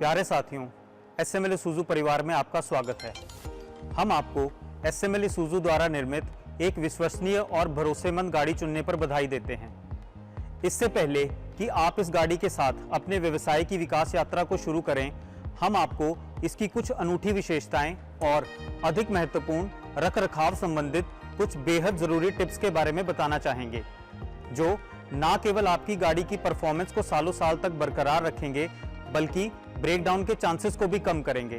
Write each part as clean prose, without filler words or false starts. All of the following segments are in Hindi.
प्यारे साथियों, SML ईसुज़ू परिवार में आपका स्वागत है। हम आपको SML ईसुज़ू द्वारा निर्मित एक विश्वसनीय और भरोसेमंद गाड़ी चुनने पर बधाई देते हैं। इससे पहले कि आप इस गाड़ी के साथ अपने व्यवसाय की विकास यात्रा को शुरू करें, हम आपको इसकी कुछ अनूठी विशेषताएं और अधिक महत्वपूर्ण रखरखाव संबंधित कुछ बेहद ज़रूरी टिप्स के बारे में बताना चाहेंगे, जो न केवल आपकी गाड़ी की परफॉर्मेंस को सालों साल तक बरकरार रखेंगे, बल्कि ब्रेकडाउन के चांसेस को भी कम करेंगे,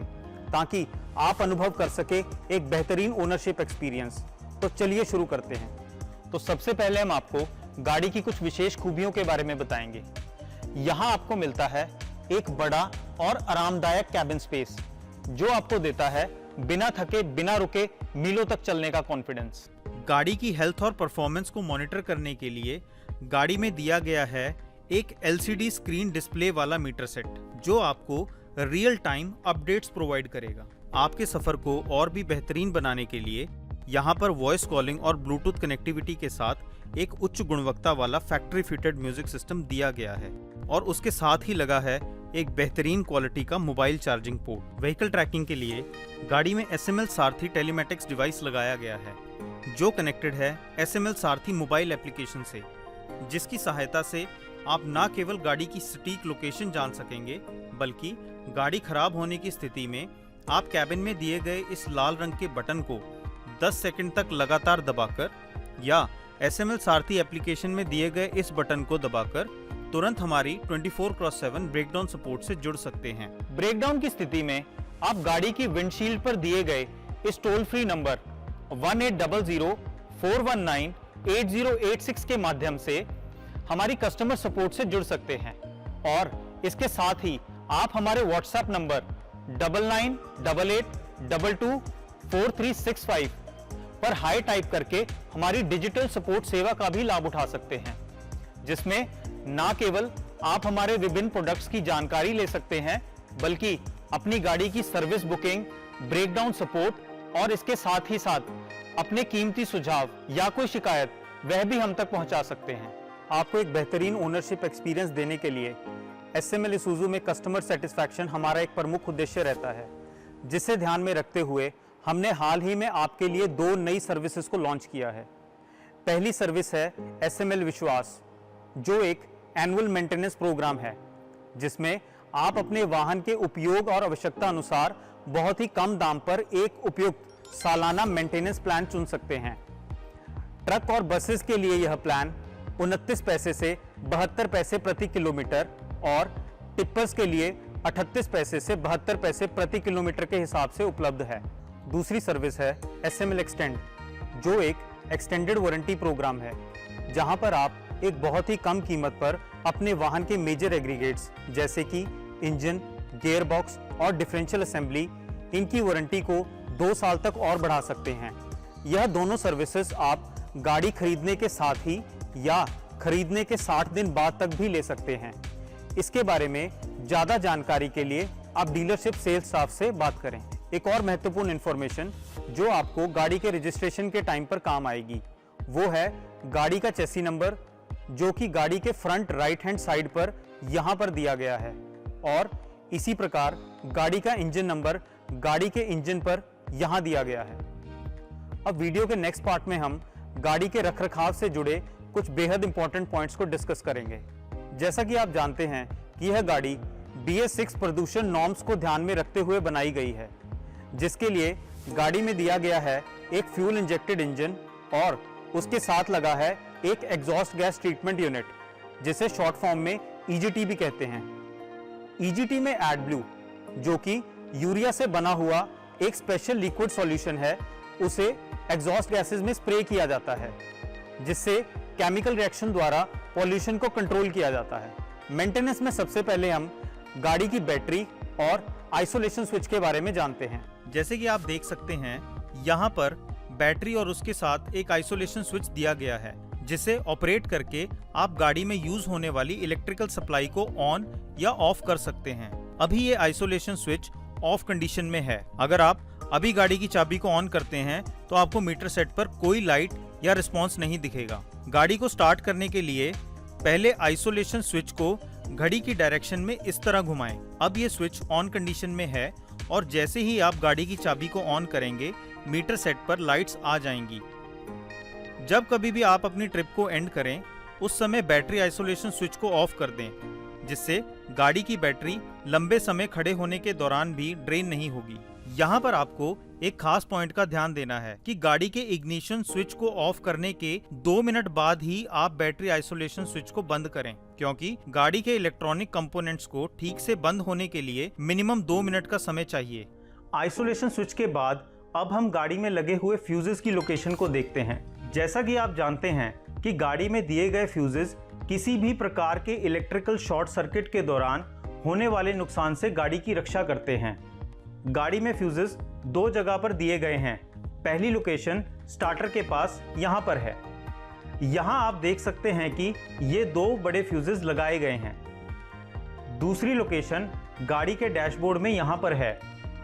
ताकि आप अनुभव कर सके एक बेहतरीन ओनरशिप एक्सपीरियंस। तो चलिए शुरू करते हैं। तो सबसे पहले हम आपको गाड़ी की कुछ विशेष खूबियों के बारे में बताएंगे। यहाँ आपको मिलता है एक बड़ा और आरामदायक कैबिन स्पेस, जो आपको देता है बिना थके बिना रुके मीलों तक चलने का कॉन्फिडेंस। गाड़ी की हेल्थ और परफॉर्मेंस को मॉनिटर करने के लिए गाड़ी में दिया गया है एक LCD स्क्रीन डिस्प्ले वाला मीटर सेट, जो आपको रियल टाइम अपडेट्स प्रोवाइड करेगा। आपके सफर को और भी बेहतरीन बनाने के लिए यहाँ पर वॉइस कॉलिंग और ब्लूटूथ कनेक्टिविटी के साथ एक उच्च गुणवत्ता वाला फैक्ट्री फिटेड म्यूजिक सिस्टम दिया गया है, और उसके साथ ही लगा है एक बेहतरीन क्वालिटी का mobile charging port. Vehicle tracking के लिए गाड़ी में SML सारथी टेलीमेटिक्स डिवाइस लगाया गया है, जो कनेक्टेड है SML सारथी मोबाइल एप्लीकेशन से, जिसकी सहायता से आप न केवल गाड़ी की सटीक लोकेशन जान सकेंगे, बल्कि गाड़ी खराब होने की स्थिति में आप कैबिन में दिए गए इस लाल रंग के बटन को 10 सेकंड तक लगातार दबाकर या SML सारथी एप्लीकेशन में दिए गए इस बटन को दबाकर तुरंत हमारी 24/7 ब्रेकडाउन सपोर्ट से जुड़ सकते हैं। ब्रेकडाउन की स्थिति में आप गाड़ी की विंडशील्ड पर दिए गए इस टोल फ्री नंबर 1800-419-8086 के माध्यम से हमारी कस्टमर सपोर्ट से जुड़ सकते हैं, और इसके साथ ही आप हमारे व्हाट्सएप नंबर 9988224365 पर हाई टाइप करके हमारी डिजिटल सपोर्ट सेवा का भी लाभ उठा सकते हैं, जिसमें न केवल आप हमारे विभिन्न प्रोडक्ट्स की जानकारी ले सकते हैं, बल्कि अपनी गाड़ी की सर्विस बुकिंग, ब्रेकडाउन सपोर्ट और इसके साथ ही साथ अपने कीमती सुझाव या कोई शिकायत वह भी हम तक पहुंचा सकते हैं। आपको एक बेहतरीन ओनरशिप एक्सपीरियंस देने के लिए SML ईसुज़ू में कस्टमर सेटिस्फैक्शन हमारा एक प्रमुख उद्देश्य रहता है, जिसे ध्यान में रखते हुए हमने हाल ही में आपके लिए 2 नई सर्विसेज को लॉन्च किया है। पहली सर्विस है SML विश्वास, जो एक एनुअल मेंटेनेंस प्रोग्राम है, जिसमें आप अपने वाहन के उपयोग और आवश्यकता अनुसार बहुत ही कम दाम पर एक उपयुक्त सालाना मेंटेनेंस प्लान चुन सकते हैं। ट्रक और बसेस के लिए यह प्लान 29 पैसे से 72 पैसे प्रति किलोमीटर और टिप्पर्स के लिए 38 पैसे से 72 पैसे प्रति किलोमीटर के हिसाब से उपलब्ध है। दूसरी सर्विस है SML एक्सटेंड, जो एक एक्सटेंडेड वारंटी प्रोग्राम है, जहां पर आप एक बहुत ही कम कीमत पर अपने वाहन के मेजर एग्रीगेट्स जैसे कि इंजन, गियर बॉक्स और डिफरेंशियल असेंबली, इनकी वारंटी को 2 साल तक और बढ़ा सकते हैं। यह दोनों सर्विसेज आप गाड़ी खरीदने के साथ ही या खरीदने के 60 दिन बाद तक भी ले सकते हैं। इसके बारे में ज़्यादा जानकारी के लिए आप डीलरशिप सेल्स स्टाफ से बात करें। एक और महत्वपूर्ण इन्फॉर्मेशन जो आपको गाड़ी के रजिस्ट्रेशन के टाइम पर काम आएगी, वो है गाड़ी का चेसी नंबर, जो कि गाड़ी के फ्रंट राइट हैंड साइड पर यहाँ पर दिया गया है, और इसी प्रकार गाड़ी का इंजन नंबर गाड़ी के इंजन पर यहाँ दिया गया है। अब वीडियो के नेक्स्ट पार्ट में हम गाड़ी के रखरखाव से जुड़े कुछ बेहद इंपॉर्टेंट पॉइंट्स को डिस्कस करेंगे। जैसा कि आप जानते हैं कि यह गाड़ी BS6 प्रदूषण नॉर्म्स को ध्यान में रखते हुए बनाई गई है, जिसके लिए गाड़ी में दिया गया है एक फ्यूल इंजेक्टेड इंजन, और उसके साथ लगा है एक एग्जॉस्ट गैस ट्रीटमेंट यूनिट, जिसे शॉर्ट फॉर्म में EGT भी कहते हैं। EGT में एडब्लू, जो कि यूरिया से बना हुआ एक स्पेशल लिक्विड सॉल्यूशन है, उसे एग्जॉस्ट गैसेस में स्प्रे किया जाता है, जिससे केमिकल रिएक्शन द्वारा पॉल्यूशन को कंट्रोल किया जाता है। मेंटेनेंस में सबसे पहले हम गाड़ी की बैटरी और आइसोलेशन स्विच के बारे में जानते हैं। जैसे कि आप देख सकते हैं, यहाँ पर बैटरी और उसके साथ एक आइसोलेशन स्विच दिया गया है, जिसे ऑपरेट करके आप गाड़ी में यूज होने वाली इलेक्ट्रिकल सप्लाई को ऑन या ऑफ कर सकते हैं। अभी ये आइसोलेशन स्विच ऑफ कंडीशन में है। अगर आप अभी गाड़ी की चाबी को ऑन करते हैं तो आपको मीटर सेट पर कोई लाइट या रिस्पॉन्स नहीं दिखेगा। गाड़ी को स्टार्ट करने के लिए पहले आइसोलेशन स्विच को घड़ी की डायरेक्शन में इस तरह घुमाएं। अब ये स्विच ऑन कंडीशन में है और जैसे ही आप गाड़ी की चाबी को ऑन करेंगे मीटर सेट पर लाइट्स आ जाएंगी। जब कभी भी आप अपनी ट्रिप को एंड करें उस समय बैटरी आइसोलेशन स्विच को ऑफ कर दें, जिससे गाड़ी की बैटरी लंबे समय खड़े होने के दौरान भी ड्रेन नहीं होगी। यहाँ पर आपको एक खास पॉइंट का ध्यान देना है कि गाड़ी के इग्निशन स्विच को ऑफ करने के 2 मिनट बाद ही आप बैटरी आइसोलेशन स्विच को बंद करें, क्योंकि गाड़ी के इलेक्ट्रॉनिक कंपोनेंट्स को ठीक से बंद होने के लिए मिनिमम 2 मिनट का समय चाहिए। आइसोलेशन स्विच के बाद अब हम गाड़ी में लगे हुए फ्यूजेस की लोकेशन को देखते हैं। जैसा कि आप जानते हैं कि गाड़ी में दिए गए फ्यूजेस किसी भी प्रकार के इलेक्ट्रिकल शॉर्ट सर्किट के दौरान होने वाले नुकसान से गाड़ी की रक्षा करते हैं। गाड़ी में फ्यूजेस 2 जगह पर दिए गए हैं। पहली लोकेशन स्टार्टर के पास यहाँ पर है। यहाँ आप देख सकते हैं कि ये 2 बड़े फ्यूजेस लगाए गए हैं। दूसरी लोकेशन गाड़ी के डैशबोर्ड में यहाँ पर है।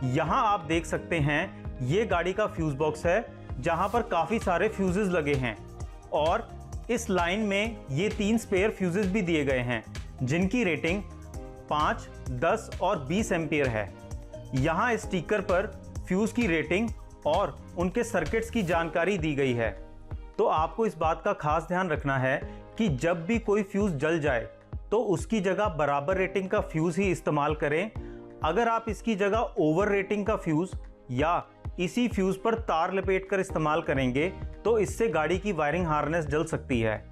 यहाँ आप देख सकते हैं ये गाड़ी का फ्यूज बॉक्स है जहाँ पर काफ़ी सारे फ्यूजेस लगे हैं और इस लाइन में ये 3 स्पेयर फ्यूजेस भी दिए गए हैं जिनकी रेटिंग 5, 10 और 20 एम्पियर है। यहाँ स्टिकर पर फ्यूज की रेटिंग और उनके सर्किट्स की जानकारी दी गई है। तो आपको इस बात का खास ध्यान रखना है कि जब भी कोई फ्यूज जल जाए तो उसकी जगह बराबर रेटिंग का फ्यूज ही इस्तेमाल करें। अगर आप इसकी जगह ओवर रेटिंग का फ्यूज या इसी फ्यूज पर तार लपेटकर इस्तेमाल करेंगे तो इससे गाड़ी की वायरिंग हार्नेस जल सकती है।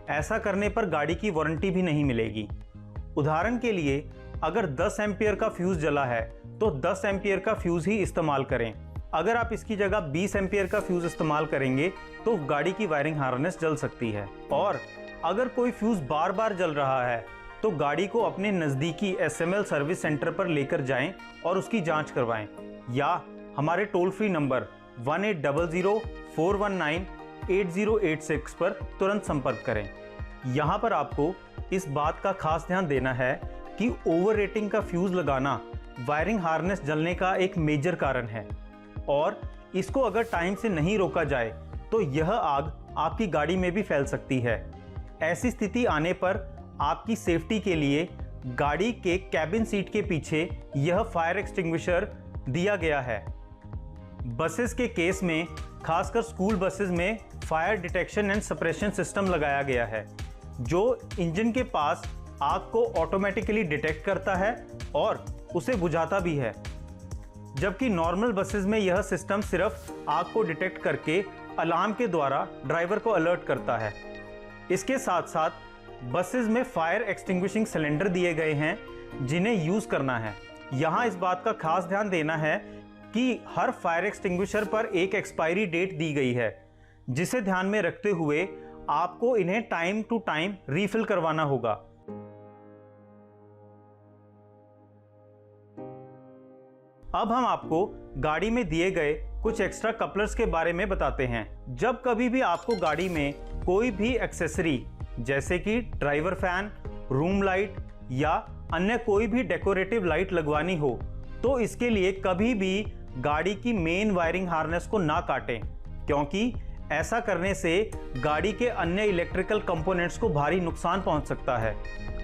ऐसा करने पर गाड़ी की वारंटी भी नहीं मिलेगी। उदाहरण के लिए अगर 10 एम्पियर का फ्यूज जला है तो 10 एम्पियर का फ्यूज ही इस्तेमाल करें। अगर आप इसकी जगह 20 एम्पियर का फ्यूज इस्तेमाल करेंगे तो गाड़ी की वायरिंग हार्नेस जल सकती है। और अगर कोई फ्यूज बार बार जल रहा है तो गाड़ी को अपने नज़दीकी SML सर्विस सेंटर पर लेकर जाएं और उसकी जांच करवाएं या हमारे टोल फ्री नंबर 1800-419-8086 पर तुरंत संपर्क करें। यहाँ पर आपको इस बात का खास ध्यान देना है कि ओवर रेटिंग का फ्यूज लगाना वायरिंग हार्नेस जलने का एक मेजर कारण है और इसको अगर टाइम से नहीं रोका जाए तो यह आग आपकी गाड़ी में भी फैल सकती है। ऐसी स्थिति आने पर आपकी सेफ्टी के लिए गाड़ी के कैबिन सीट के पीछे यह फायर एक्सटिंग्विशर दिया गया है। बसेस के केस में खासकर स्कूल बसेस में fire detection and suppression system लगाया गया है जो इंजन के पास आग को ऑटोमेटिकली डिटेक्ट करता है और उसे बुझाता भी है, जबकि नॉर्मल बसेस में यह सिस्टम सिर्फ आग को डिटेक्ट करके अलार्म के द्वारा ड्राइवर को अलर्ट करता है। इसके साथ साथ बसेस में फायर एक्सटिंग्विशिंग सिलेंडर दिए गए हैं जिन्हें यूज़ करना है। यहाँ इस बात का खास ध्यान देना है कि हर फायर एक्सटिंग्विशर पर एक एक्सपायरी डेट दी गई है जिसे ध्यान में रखते हुए आपको इन्हें टाइम टू टाइम रीफिल करवाना होगा। अब हम आपको गाड़ी में दिए गए कुछ एक्स्ट्रा कपलर्स के बारे में बताते हैं। जब कभी भी आपको गाड़ी में कोई भी एक्सेसरी जैसे कि ड्राइवर फैन, रूम लाइट या अन्य कोई भी डेकोरेटिव लाइट लगवानी हो तो इसके लिए कभी भी गाड़ी की मेन वायरिंग हार्नेस को ना काटें, क्योंकि ऐसा करने से गाड़ी के अन्य इलेक्ट्रिकल कंपोनेंट्स को भारी नुकसान पहुंच सकता है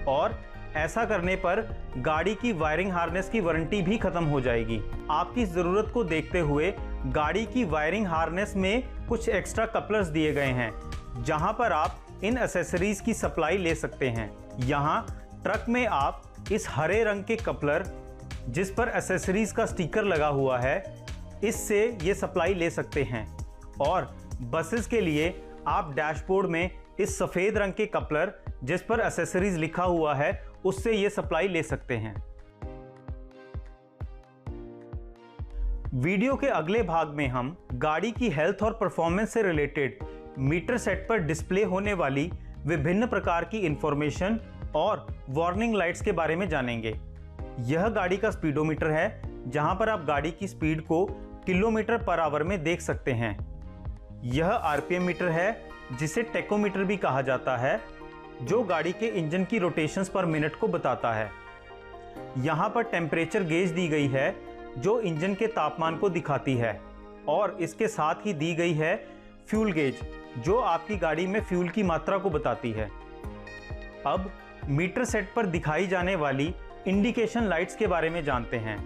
और ऐसा करने पर गाड़ी की वायरिंग हार्नेस की वारंटी भी खत्म हो जाएगी। आपकी ज़रूरत को देखते हुए गाड़ी की वायरिंग हार्नेस में कुछ एक्स्ट्रा कपलर्स दिए गए हैं जहां पर आप इन एसेसरीज की सप्लाई ले सकते हैं। यहाँ ट्रक में आप इस हरे रंग के कपलर जिस पर एसेसरीज का स्टिकर लगा हुआ है इससे ये सप्लाई ले सकते हैं और बसेस के लिए आप डैशबोर्ड में इस सफ़ेद रंग के कपलर जिस पर एसेसरीज लिखा हुआ है उससे ये सप्लाई ले सकते हैं। वीडियो के अगले भाग में हम गाड़ी की हेल्थ और परफॉर्मेंस से रिलेटेड मीटर सेट पर डिस्प्ले होने वाली विभिन्न प्रकार की इंफॉर्मेशन और वार्निंग लाइट्स के बारे में जानेंगे। यह गाड़ी का स्पीडोमीटर है जहां पर आप गाड़ी की स्पीड को किलोमीटर पर आवर में देख सकते हैं। यह आरपीएम मीटर है जिसे टेकोमीटर भी कहा जाता है जो गाड़ी के इंजन की रोटेशंस पर मिनट को बताता है। यहाँ पर टेम्परेचर गेज दी गई है जो इंजन के तापमान को दिखाती है और इसके साथ ही दी गई है फ्यूल गेज जो आपकी गाड़ी में फ्यूल की मात्रा को बताती है। अब मीटर सेट पर दिखाई जाने वाली इंडिकेशन लाइट्स के बारे में जानते हैं।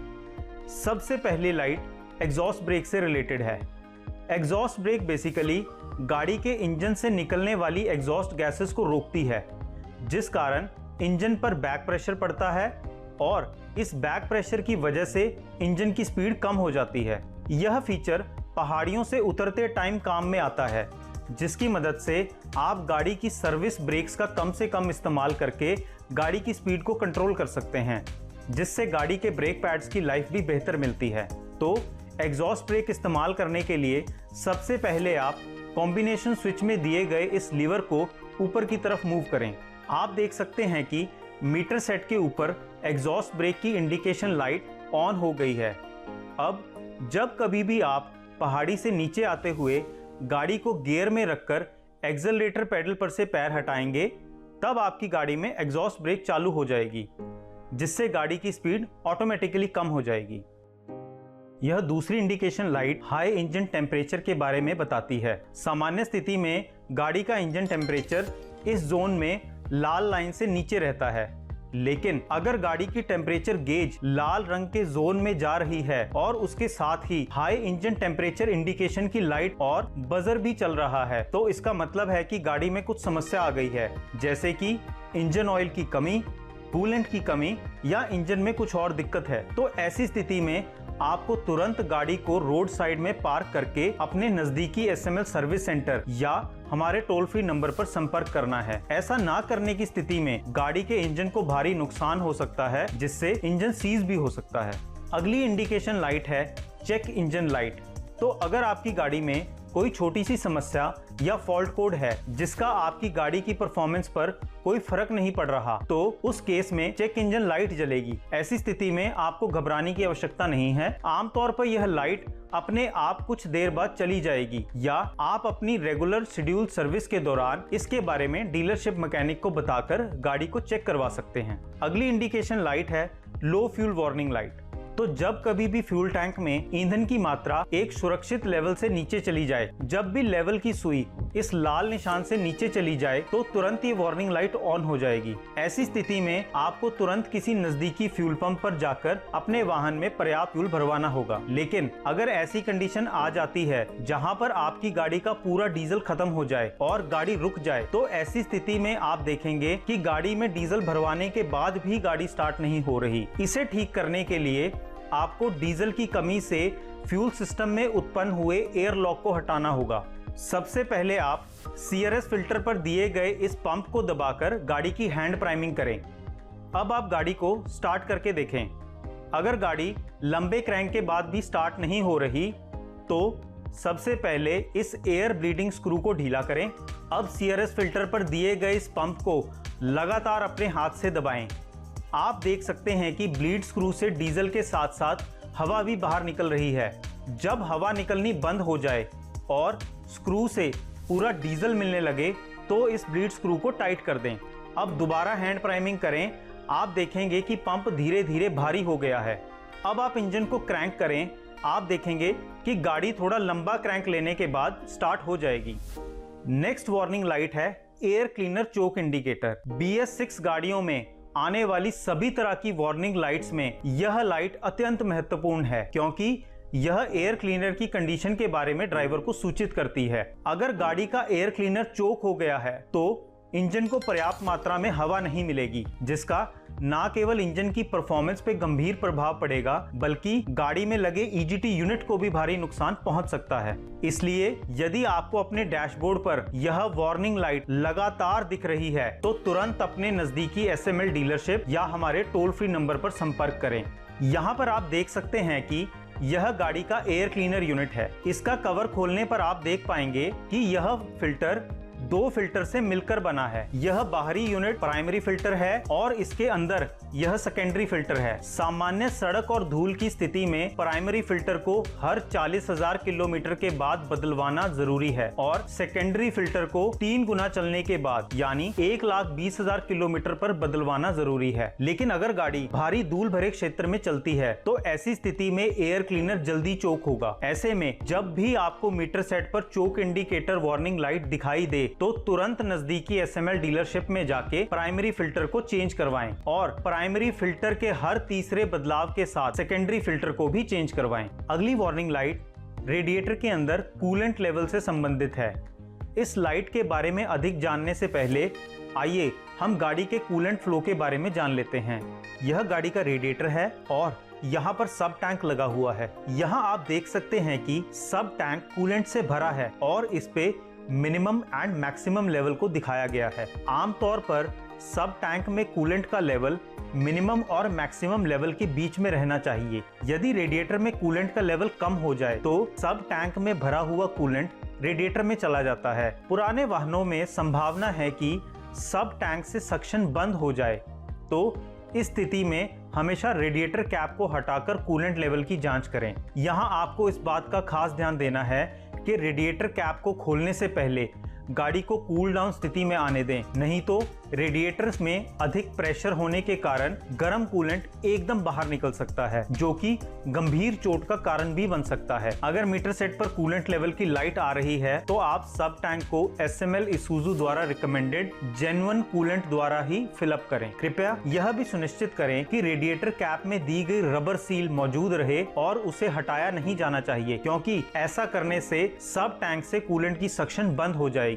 सबसे पहली लाइट एग्जॉस्ट ब्रेक से रिलेटेड है। एग्जॉस्ट ब्रेक बेसिकली गाड़ी के इंजन से निकलने वाली एग्जॉस्ट गैसेस को रोकती है, जिस कारण इंजन पर बैक प्रेशर पड़ता है और इस बैक प्रेशर की वजह से इंजन की स्पीड कम हो जाती है। यह फीचर पहाड़ियों से उतरते टाइम काम में आता है, जिसकी मदद से आप गाड़ी की सर्विस ब्रेक्स का कम से कम इस्तेमाल करके गाड़ी की स्पीड को कंट्रोल कर सकते हैं, जिससे गाड़ी के ब्रेक पैड्स की लाइफ भी बेहतर मिलती है। तो एग्जॉस्ट ब्रेक इस्तेमाल करने के लिए सबसे पहले आप कॉम्बिनेशन स्विच में दिए गए इस लीवर को ऊपर की तरफ मूव करें। आप देख सकते हैं कि मीटर सेट के ऊपर एग्जॉस्ट ब्रेक की इंडिकेशन लाइट ऑन हो गई है। अब जब कभी भी आप पहाड़ी से नीचे आते हुए गाड़ी को गियर में रखकर एक्सेलरेटर पेडल पर से पैर हटाएंगे, तब आपकी गाड़ी में एग्जॉस्ट ब्रेक चालू हो जाएगी, जिससे गाड़ी की स्पीड ऑटोमेटिकली कम हो जाएगी। यह दूसरी indication light high engine temperature के बारे में बताती है। सामान्य स्थिति में गाड़ी का इंजन टेम्परेचर इस जोन में लाल लाइन से नीचे रहता है, लेकिन अगर गाड़ी की टेम्परेचर गेज लाल रंग के जोन में जा रही है और उसके साथ ही हाई इंजन टेम्परेचर इंडिकेशन की लाइट और बजर भी चल रहा है, तो इसका मतलब है कि गाड़ी में कुछ समस्या आ गई है, जैसे कि इंजन ऑयल की कमी, कूलेंट की कमी या इंजन में कुछ और दिक्कत है। तो ऐसी स्थिति में आपको तुरंत गाड़ी को रोड साइड में पार्क करके अपने नजदीकी SML सर्विस सेंटर या हमारे टोल फ्री नंबर पर संपर्क करना है। ऐसा ना करने की स्थिति में गाड़ी के इंजन को भारी नुकसान हो सकता है, जिससे इंजन सीज भी हो सकता है। अगली इंडिकेशन लाइट है चेक इंजन लाइट। तो अगर आपकी गाड़ी में कोई छोटी सी समस्या या फॉल्ट कोड है जिसका आपकी गाड़ी की परफॉर्मेंस पर कोई फर्क नहीं पड़ रहा, तो उस केस में चेक इंजन लाइट जलेगी। ऐसी स्थिति में आपको घबराने की आवश्यकता नहीं है। आमतौर पर यह लाइट अपने आप कुछ देर बाद चली जाएगी, या आप अपनी रेगुलर शेड्यूल सर्विस के दौरान इसके बारे में डीलरशिप मैकेनिक को बताकर गाड़ी को चेक करवा सकते हैं। अगली इंडिकेशन लाइट है लो फ्यूल वार्निंग लाइट। तो जब कभी भी फ्यूल टैंक में ईंधन की मात्रा एक सुरक्षित लेवल से नीचे चली जाए, जब भी लेवल की सुई इस लाल निशान से नीचे चली जाए, तो तुरंत ये वार्निंग लाइट ऑन हो जाएगी। ऐसी स्थिति में आपको तुरंत किसी नजदीकी फ्यूल पंप पर जाकर अपने वाहन में पर्याप्त फ्यूल भरवाना होगा। लेकिन अगर ऐसी कंडीशन आ जाती है जहां पर आपकी गाड़ी का पूरा डीजल खत्म हो जाए और गाड़ी रुक जाए, तो ऐसी स्थिति में आप देखेंगे कि गाड़ी में डीजल भरवाने के बाद भी गाड़ी स्टार्ट नहीं हो रही। इसे ठीक करने के लिए आपको डीजल की कमी से फ्यूल सिस्टम में उत्पन्न हुए एयर लॉक को हटाना होगा। सबसे पहले आप CRS फिल्टर पर दिए गए इस पंप को दबाकर गाड़ी की हैंड प्राइमिंग करें। अब आप गाड़ी को स्टार्ट करके देखें। अगर गाड़ी लंबे क्रैंक के बाद भी स्टार्ट नहीं हो रही, तो सबसे पहले इस एयर ब्लीडिंग स्क्रू को ढीला करें। अब CRS फिल्टर पर दिए गए इस पंप को लगातार अपने हाथ से दबाएं। आप देख सकते हैं कि ब्लीड स्क्रू से डीजल के साथ साथ हवा भी बाहर निकल रही है। जब हवा निकलनी बंद हो जाए और स्क्रू से पूरा डीजल मिलने लगे, तो इस ब्लीड स्क्रू को टाइट कर दें। अब दोबारा हैंड प्राइमिंग करें। आप देखेंगे कि पंप धीरे धीरे भारी हो गया है। अब आप इंजन को क्रैंक करें। आप देखेंगे कि गाड़ी थोड़ा लंबा क्रैंक लेने के बाद स्टार्ट हो जाएगी। नेक्स्ट वार्निंग लाइट है एयर क्लीनर चोक इंडिकेटर। BS6 गाड़ियों में आने वाली सभी तरह की वार्निंग लाइट्स में यह लाइट अत्यंत महत्वपूर्ण है, क्योंकि यह एयर क्लीनर की कंडीशन के बारे में ड्राइवर को सूचित करती है। अगर गाड़ी का एयर क्लीनर चोक हो गया है, तो इंजन को पर्याप्त मात्रा में हवा नहीं मिलेगी, जिसका न केवल इंजन की परफॉर्मेंस पे गंभीर प्रभाव पड़ेगा, बल्कि गाड़ी में लगे EGT यूनिट को भी भारी नुकसान पहुंच सकता है। इसलिए यदि आपको अपने डैशबोर्ड पर यह वार्निंग लाइट लगातार दिख रही है, तो तुरंत अपने नजदीकी SML डीलरशिप या हमारे टोल फ्री नंबर पर संपर्क करें। यहाँ पर आप देख सकते हैं कि यह गाड़ी का एयर क्लीनर यूनिट है। इसका कवर खोलने पर आप देख पाएंगे कि यह फिल्टर 2 फिल्टर से मिलकर बना है। यह बाहरी यूनिट प्राइमरी फिल्टर है और इसके अंदर यह सेकेंडरी फिल्टर है। सामान्य सड़क और धूल की स्थिति में प्राइमरी फिल्टर को हर 40,000 किलोमीटर के बाद बदलवाना जरूरी है और सेकेंडरी फिल्टर को 3 गुना चलने के बाद यानी 1,20,000 किलोमीटर पर बदलवाना जरूरी है। लेकिन अगर गाड़ी भारी धूल भरे क्षेत्र में चलती है, तो ऐसी स्थिति में एयर क्लीनर जल्दी चोक होगा। ऐसे में जब भी आपको मीटर सेट पर चोक इंडिकेटर वार्निंग लाइट दिखाई दे, चाहिए तो तुरंत नजदीकी SML डीलरशिप में जाके प्राइमरी फिल्टर को चेंज करवाएं और प्राइमरी फिल्टर के हर तीसरे बदलाव के साथ सेकेंडरी फिल्टर को भी चेंज करवाएं। अगली वार्निंग लाइट रेडिएटर के अंदर कूलेंट लेवल से संबंधित है। इस लाइट के बारे में अधिक जानने से पहले आइए हम गाड़ी के कूलेंट फ्लो के बारे में जान लेते हैं। यह गाड़ी का रेडिएटर है और यहाँ पर सब टैंक लगा हुआ है। यहाँ आप देख सकते हैं कि सब टैंक कूलेंट से भरा है और इस पे मिनिमम एंड मैक्सिमम लेवल को दिखाया गया है। आमतौर पर सब टैंक में कूलेंट का लेवल मिनिमम और मैक्सिमम लेवल के बीच में रहना चाहिए। यदि रेडिएटर में कूलेंट का लेवल कम हो जाए तो सब टैंक में भरा हुआ कूलेंट रेडिएटर में चला जाता है। पुराने वाहनों में संभावना है कि सब टैंक से सक्शन बंद हो जाए, तो इस स्थिति में हमेशा रेडिएटर कैप को हटाकर कूलेंट लेवल की जांच करें। यहाँ आपको इस बात का खास ध्यान देना है कि रेडिएटर कैप को खोलने से पहले गाड़ी को कूल डाउन स्थिति में आने दें, नहीं तो रेडिएटर में अधिक प्रेशर होने के कारण गर्म कूलेंट एकदम बाहर निकल सकता है, जो कि गंभीर चोट का कारण भी बन सकता है। अगर मीटर सेट पर कूलेंट लेवल की लाइट आ रही है तो आप सब टैंक को SML इसूजू द्वारा रिकमेंडेड जेन्युइन कूलेंट द्वारा ही फिलअप करें। कृपया यह भी सुनिश्चित करें कि रेडिएटर कैप में दी गई रबर सील मौजूद रहे और उसे हटाया नहीं जाना चाहिए, क्योंकि ऐसा करने से सब टैंक से कूलेंट की सक्शन बंद हो जाएगी।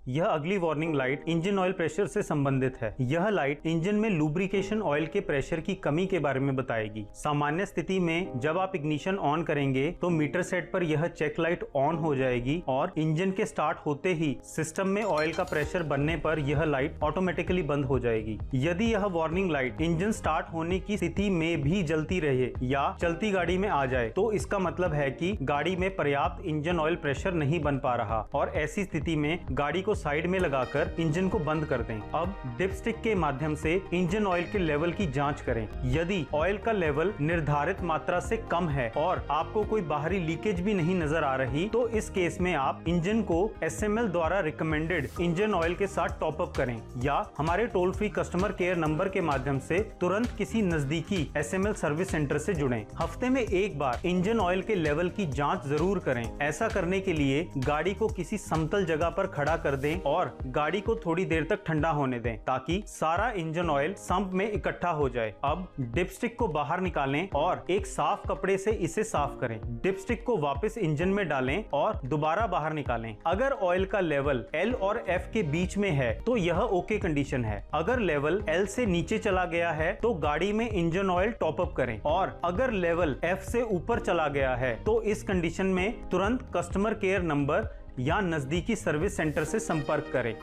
यह अगली warning light engine oil pressure से संबंधित है। यह लाइट इंजन में लुब्रिकेशन ऑयल के प्रेशर की कमी के बारे में बताएगी। सामान्य स्थिति में जब आप इग्निशन ऑन करेंगे तो मीटर सेट पर यह चेक लाइट ऑन हो जाएगी और इंजन के स्टार्ट होते ही सिस्टम में ऑयल का प्रेशर बनने पर यह लाइट ऑटोमेटिकली बंद हो जाएगी। यदि यह वार्निंग लाइट इंजन स्टार्ट होने की स्थिति में भी जलती रहे या चलती गाड़ी में आ जाए तो इसका मतलब है कि गाड़ी में पर्याप्त इंजन ऑयल प्रेशर नहीं बन पा रहा और ऐसी स्थिति में गाड़ी को साइड में लगाकर इंजन को बंद कर दें। अब डिपस्टिक के माध्यम से इंजन ऑयल के लेवल की जांच करें। यदि ऑयल का लेवल निर्धारित मात्रा से कम है और आपको कोई बाहरी लीकेज भी नहीं नजर आ रही तो इस केस में आप इंजन को SML द्वारा रिकमेंडेड इंजन ऑयल के साथ टॉप अप करें या हमारे toll free customer care number के माध्यम से तुरंत किसी नजदीकी SML सर्विस सेंटर से जुड़ें। हफ्ते में एक बार इंजन ऑयल के लेवल की जांच जरूर करें। ऐसा करने के लिए गाड़ी को किसी समतल जगह पर खड़ा कर दें और गाड़ी को थोड़ी देर तक ठंडा होने दें ताकि सारा इंजन ऑयल संप में इकट्ठा हो जाए। अब डिपस्टिक को बाहर निकालें और एक साफ कपड़े से इसे साफ करें। डिपस्टिक को वापस इंजन में डालें और दोबारा बाहर निकालें। अगर ऑयल का लेवल L और F के बीच में है तो यह ओके कंडीशन है। अगर लेवल L से नीचे चला गया है तो गाड़ी में इंजन ऑयल टॉप अप करें और अगर लेवल F से ऊपर चला गया है तो इस कंडीशन में तुरंत कस्टमर केयर नंबर या नजदीकी सर्विस सेंटर से संपर्क करें।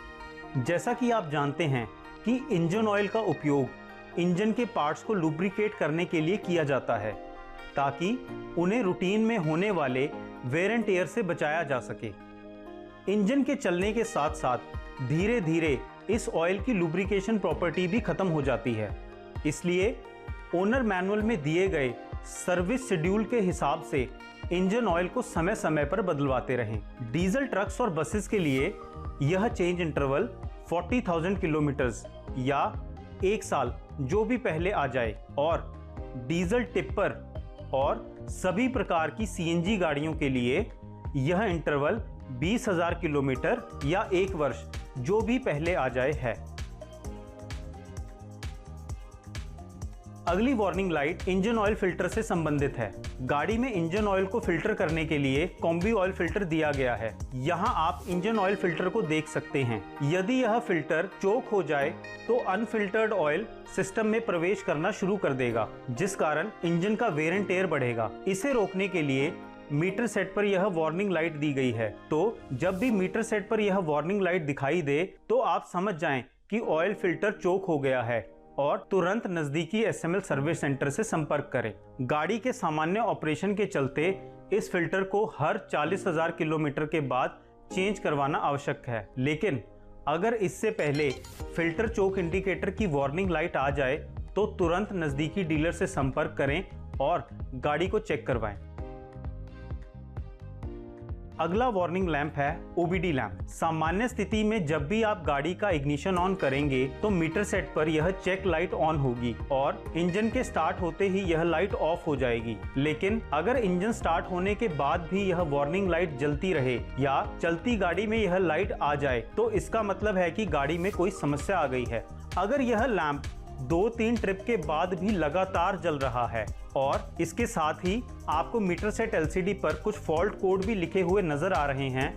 जैसा कि आप जानते हैं कि इंजन ऑयल का उपयोग इंजन के पार्ट्स को लुब्रिकेट करने के लिए किया जाता है ताकि उन्हें रूटीन में होने वाले वेयर एंड टेयर से बचाया जा सके। इंजन के चलने के साथ साथ धीरे धीरे इस ऑयल की लुब्रिकेशन प्रॉपर्टी भी खत्म हो जाती है। इसलिए ओनर मैनुअल में दिए गए सर्विस शेड्यूल के हिसाब से इंजन ऑयल को समय समय पर बदलवाते रहें। डीजल ट्रक्स और बसेस के लिए यह चेंज इंटरवल 40,000 किलोमीटर्स या 1 साल जो भी पहले आ जाए और डीजल टिप्पर और सभी प्रकार की CNG गाड़ियों के लिए यह इंटरवल 20,000 किलोमीटर या 1 वर्ष जो भी पहले आ जाए है। अगली warning light engine oil filter से संबंधित है। गाड़ी में इंजन ऑयल को फिल्टर करने के लिए कॉम्बी ऑयल फिल्टर दिया गया है। यहाँ आप इंजन ऑयल फिल्टर को देख सकते हैं। यदि यह फिल्टर चोक हो जाए तो अनफिल्टर्ड ऑयल सिस्टम में प्रवेश करना शुरू कर देगा, जिस कारण इंजन का वेयर एंड टेयर बढ़ेगा। इसे रोकने के लिए मीटर सेट पर यह वार्निंग लाइट दी गई है। तो जब भी मीटर सेट पर यह वार्निंग लाइट दिखाई दे तो आप समझ जाएं कि ऑयल फिल्टर चोक हो गया है और तुरंत नजदीकी SML सर्विस सेंटर से संपर्क करें। गाड़ी के सामान्य ऑपरेशन के चलते इस फिल्टर को हर 40,000 किलोमीटर के बाद चेंज करवाना आवश्यक है, लेकिन अगर इससे पहले फिल्टर चोक इंडिकेटर की वार्निंग लाइट आ जाए तो तुरंत नजदीकी डीलर से संपर्क करें और गाड़ी को चेक करवाएं। अगला वार्निंग लैंप है OBD लैंप। सामान्य स्थिति में जब भी आप गाड़ी का इग्निशन ऑन करेंगे तो मीटर सेट पर यह चेक लाइट ऑन होगी और इंजन के स्टार्ट होते ही यह लाइट ऑफ हो जाएगी। लेकिन अगर इंजन स्टार्ट होने के बाद भी यह वार्निंग लाइट जलती रहे या चलती गाड़ी में यह लाइट आ जाए तो इसका मतलब है कि गाड़ी में कोई समस्या आ गई है। अगर यह लैंप 2-3 ट्रिप के बाद भी लगातार जल रहा है और इसके साथ ही आपको मीटर सेट LCD पर कुछ फॉल्ट कोड भी लिखे हुए नजर आ रहे हैं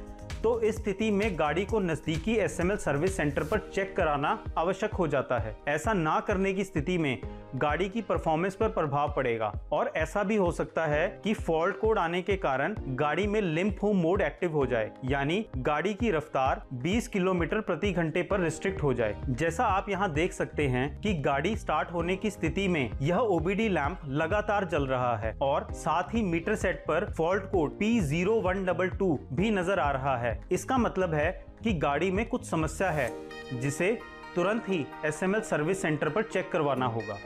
तो इस स्थिति में गाड़ी को नजदीकी SML सर्विस सेंटर पर चेक कराना आवश्यक हो जाता है। ऐसा ना करने की स्थिति में गाड़ी की परफॉर्मेंस पर प्रभाव पड़ेगा और ऐसा भी हो सकता है कि फॉल्ट कोड आने के कारण गाड़ी में लिम्प होम मोड एक्टिव हो जाए, यानी गाड़ी की रफ्तार 20 किलोमीटर प्रति घंटे पर रिस्ट्रिक्ट हो जाए। जैसा आप यहाँ देख सकते हैं कि गाड़ी स्टार्ट होने की स्थिति में यह OBD लैंप लगातार जल रहा है और साथ ही मीटर सेट पर फॉल्ट कोड P0122 भी नजर आ रहा है। इसका मतलब है कि गाड़ी में कुछ समस्या है जिसे तुरंत ही SML सर्विस सेंटर पर चेक करवाना होगा।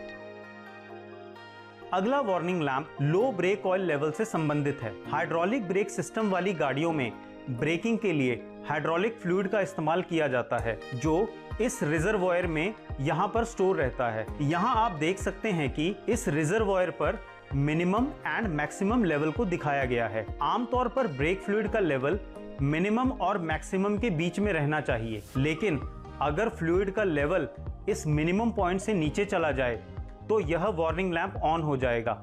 अगला वार्निंग लैंप लो ब्रेक ऑयल लेवल से संबंधित है। हाइड्रोलिक ब्रेक सिस्टम वाली गाड़ियों में ब्रेकिंग के लिए हाइड्रोलिक फ्लूइड का इस्तेमाल किया जाता है जो इस रिजर्वॉयर में यहाँ पर स्टोर रहता है। यहाँ आप देख सकते हैं कि इस रिजर्वॉयर पर मिनिमम एंड मैक्सिमम लेवल को दिखाया गया है। आमतौर पर ब्रेक फ्लूइड का लेवल मिनिमम और मैक्सिमम के बीच में रहना चाहिए, लेकिन अगर फ्लूइड का लेवल इस मिनिमम पॉइंट से नीचे चला जाए तो यह वार्निंग लैंप ऑन हो जाएगा।